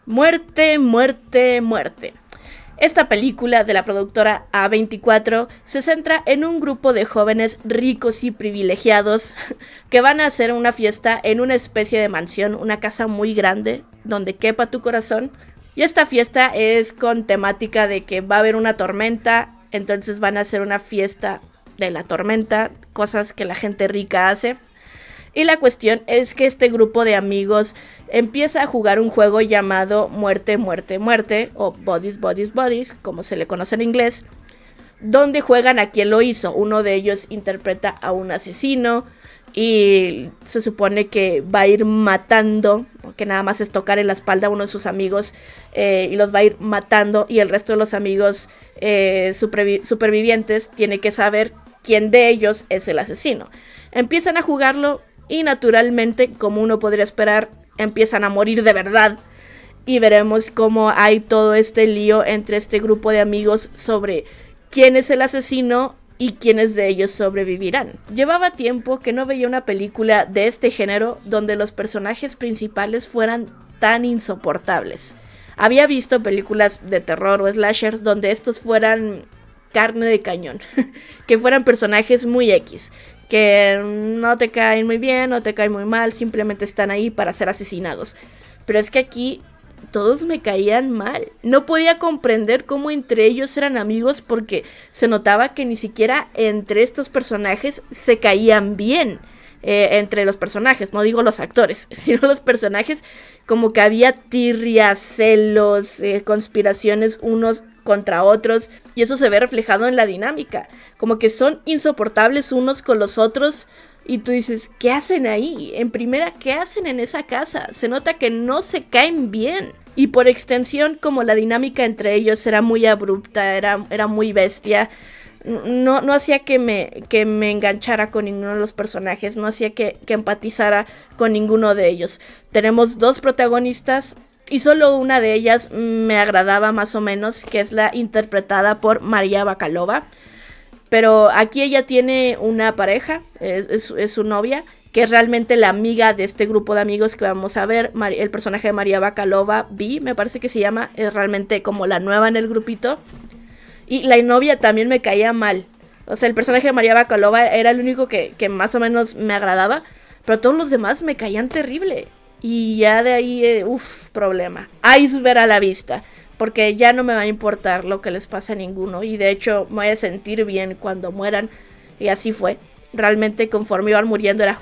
Muerte, muerte, muerte. Esta película de la productora A24 se centra en un grupo de jóvenes ricos y privilegiados que van a hacer una fiesta en una especie de mansión, una casa muy grande donde quepa tu corazón. Y esta fiesta es con temática de que va a haber una tormenta, entonces van a hacer una fiesta de la tormenta, cosas que la gente rica hace. Y la cuestión es que este grupo de amigos empieza a jugar un juego llamado Muerte, Muerte, Muerte, o Bodies, Bodies, Bodies, como se le conoce en inglés, donde juegan a quien lo hizo. Uno de ellos interpreta a un asesino y se supone que va a ir matando, que nada más es tocar en la espalda a uno de sus amigos y los va a ir matando, y el resto de los amigos supervivientes tiene que saber quién de ellos es el asesino. Empiezan a jugarlo y naturalmente, como uno podría esperar, empiezan a morir de verdad. Y veremos cómo hay todo este lío entre este grupo de amigos sobre quién es el asesino y quiénes de ellos sobrevivirán. Llevaba tiempo que no veía una película de este género donde los personajes principales fueran tan insoportables. Había visto películas de terror o slasher donde estos fueran carne de cañón, que fueran personajes muy X, que no te caen muy bien, no te caen muy mal, simplemente están ahí para ser asesinados. Pero es que aquí todos me caían mal. No podía comprender cómo entre ellos eran amigos, porque se notaba que ni siquiera entre estos personajes se caían bien. Entre los personajes, no digo los actores, sino los personajes, como que había tirrias, celos, conspiraciones unos contra otros, y eso se ve reflejado en la dinámica, como que son insoportables unos con los otros, y tú dices, ¿qué hacen ahí? En primera, ¿qué hacen en esa casa? Se nota que no se caen bien, y por extensión, como la dinámica entre ellos era muy abrupta, era muy bestia, no hacía que me enganchara con ninguno de los personajes, no hacía que empatizara con ninguno de ellos. Tenemos dos protagonistas y solo una de ellas me agradaba más o menos, que es la interpretada por María Bakalova. Pero aquí ella tiene una pareja, es su novia, que es realmente la amiga de este grupo de amigos que vamos a ver. El personaje de María Bakalova, Vi, me parece que se llama, es realmente como la nueva en el grupito. Y la novia también me caía mal. O sea, el personaje de María Bakalova era el único que más o menos me agradaba, pero todos los demás me caían terrible. Y ya de ahí, problema. Iceberg a la vista, porque ya no me va a importar lo que les pase a ninguno. Y de hecho me voy a sentir bien cuando mueran. Y así fue. Realmente conforme iban muriendo era...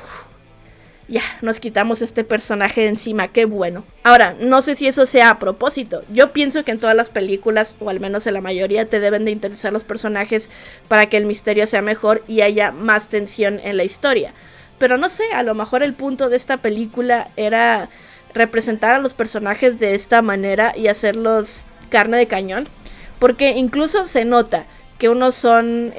ya, nos quitamos este personaje de encima, qué bueno. Ahora, no sé si eso sea a propósito. Yo pienso que en todas las películas, o al menos en la mayoría, te deben de interesar los personajes para que el misterio sea mejor y haya más tensión en la historia. Pero no sé, a lo mejor el punto de esta película era representar a los personajes de esta manera y hacerlos carne de cañón. Porque incluso se nota que unos son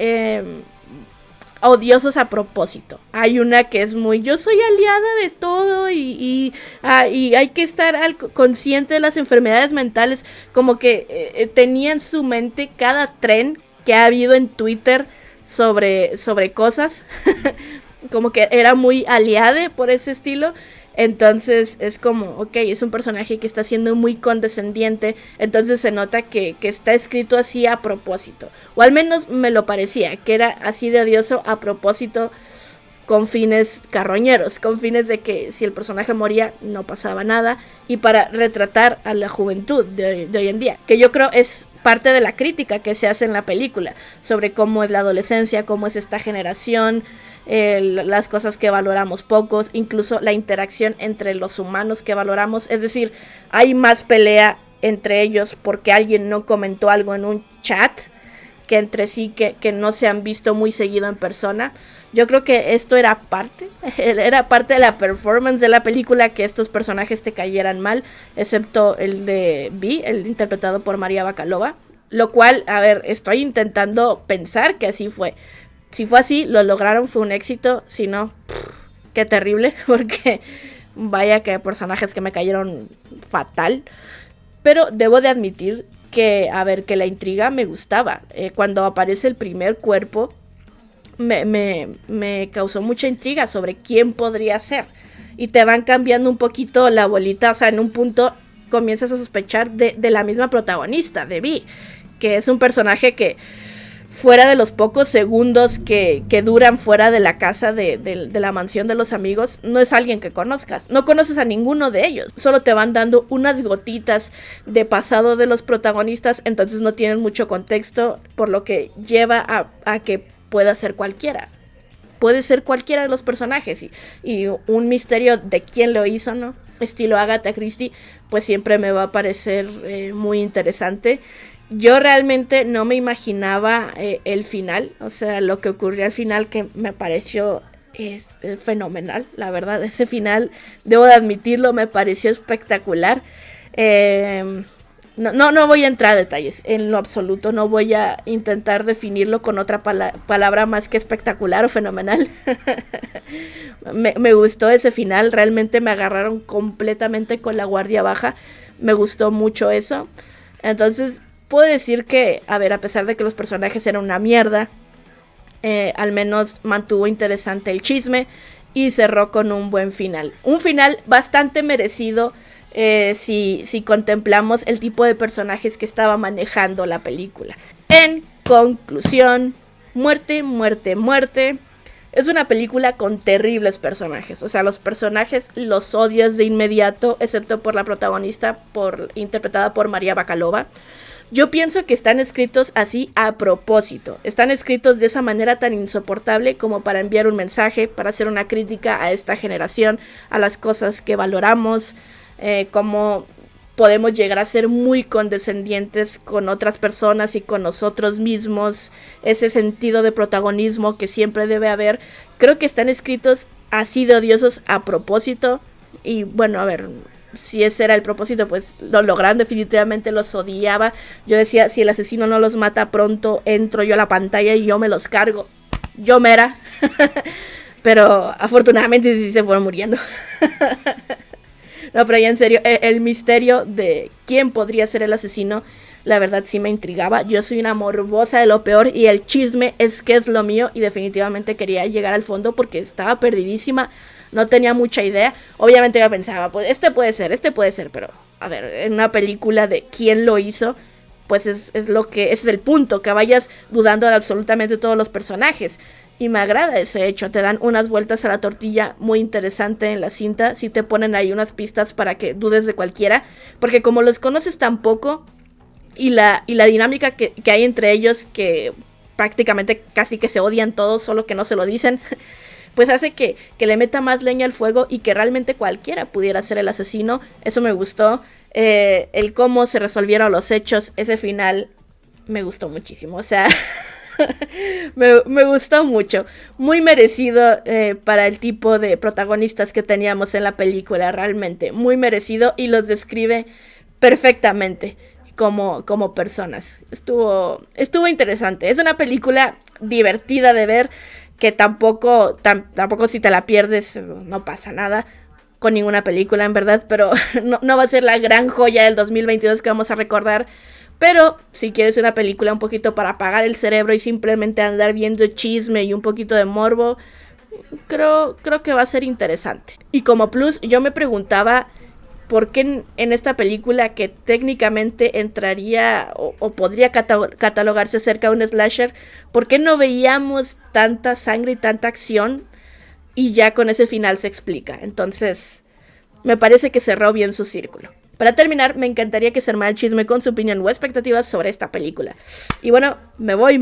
odiosos a propósito. Hay una que es muy, yo soy aliada de todo y hay que estar consciente de las enfermedades mentales. Como que tenía en su mente cada tren que ha habido en Twitter sobre cosas. Como que era muy aliade por ese estilo. Entonces es como, ok, es un personaje que está siendo muy condescendiente. Entonces se nota que está escrito así a propósito. O al menos me lo parecía, que era así de odioso a propósito, con fines carroñeros, con fines de que si el personaje moría no pasaba nada. Y para retratar a la juventud de hoy en día, que yo creo es parte de la crítica que se hace en la película, sobre cómo es la adolescencia, cómo es esta generación, las cosas que valoramos pocos, incluso la interacción entre los humanos que valoramos. Es decir, hay más pelea entre ellos porque alguien no comentó algo en un chat, que entre sí que no se han visto muy seguido en persona. Yo creo que esto era parte de la performance de la película, que estos personajes te cayeran mal, excepto el de Vi, el interpretado por María Bakalova. Lo cual, a ver, estoy intentando pensar que así fue. Si fue así, lo lograron, fue un éxito. Si no, qué terrible, porque vaya que personajes que me cayeron fatal. Pero debo de admitir que, a ver, que la intriga me gustaba. Cuando aparece el primer cuerpo, me causó mucha intriga sobre quién podría ser. Y te van cambiando un poquito la bolita, o sea, en un punto comienzas a sospechar de la misma protagonista, de Vi, que es un personaje que fuera de los pocos segundos que duran fuera de la casa de la mansión de los amigos, no es alguien que conozcas. No conoces a ninguno de ellos. Solo te van dando unas gotitas de pasado de los protagonistas, entonces no tienen mucho contexto, por lo que lleva a que pueda ser cualquiera. Puede ser cualquiera de los personajes y un misterio de quién lo hizo, ¿no? Estilo Agatha Christie, pues siempre me va a parecer muy interesante. Yo realmente no me imaginaba el final, o sea, lo que ocurrió al final, que me pareció es fenomenal, la verdad. Ese final, debo de admitirlo, me pareció espectacular. No voy a entrar a detalles, en lo absoluto, no voy a intentar definirlo con otra palabra más que espectacular o fenomenal. me gustó ese final, realmente me agarraron completamente con la guardia baja, me gustó mucho eso. Entonces puedo decir que, a ver, a pesar de que los personajes eran una mierda, al menos mantuvo interesante el chisme y cerró con un buen final. Un final bastante merecido si contemplamos el tipo de personajes que estaba manejando la película. En conclusión, muerte. Es una película con terribles personajes. O sea, los personajes los odias de inmediato, excepto por la protagonista, interpretada por María Bakalova. Yo pienso que están escritos así a propósito. Están escritos de esa manera tan insoportable como para enviar un mensaje, para hacer una crítica a esta generación, a las cosas que valoramos, cómo podemos llegar a ser muy condescendientes con otras personas y con nosotros mismos, ese sentido de protagonismo que siempre debe haber. Creo que están escritos así de odiosos a propósito. Y bueno, a ver, si ese era el propósito, pues lo lograron, definitivamente los odiaba. Yo decía, si el asesino no los mata pronto, entro yo a la pantalla y yo me los cargo. Yo mera. Pero afortunadamente sí se fueron muriendo. No, pero ya en serio, el misterio de quién podría ser el asesino, la verdad sí me intrigaba. Yo soy una morbosa de lo peor y el chisme es que es lo mío y definitivamente quería llegar al fondo porque estaba perdidísima, no tenía mucha idea. Obviamente yo pensaba, pues este puede ser, pero a ver, en una película de quién lo hizo, pues ese es el punto, que vayas dudando de absolutamente todos los personajes. Y me agrada ese hecho, te dan unas vueltas a la tortilla muy interesante en la cinta, sí te ponen ahí unas pistas para que dudes de cualquiera, porque como los conoces tan poco, y la dinámica que hay entre ellos, que prácticamente casi que se odian todos, solo que no se lo dicen, pues hace que le meta más leña al fuego y que realmente cualquiera pudiera ser el asesino. Eso me gustó, el cómo se resolvieron los hechos, ese final me gustó muchísimo, o sea... me gustó mucho, muy merecido para el tipo de protagonistas que teníamos en la película, realmente muy merecido, y los describe perfectamente como personas. Estuvo interesante, es una película divertida de ver, que tampoco si te la pierdes no pasa nada con ninguna película en verdad, pero no va a ser la gran joya del 2022 que vamos a recordar. Pero si quieres una película un poquito para apagar el cerebro y simplemente andar viendo chisme y un poquito de morbo, creo que va a ser interesante. Y como plus, yo me preguntaba por qué en esta película, que técnicamente entraría o podría catalogarse cerca de un slasher, ¿por qué no veíamos tanta sangre y tanta acción? Y ya con ese final se explica. Entonces, me parece que cerró bien su círculo. Para terminar, me encantaría que se armara el chisme con su opinión o expectativas sobre esta película. Y bueno, me voy.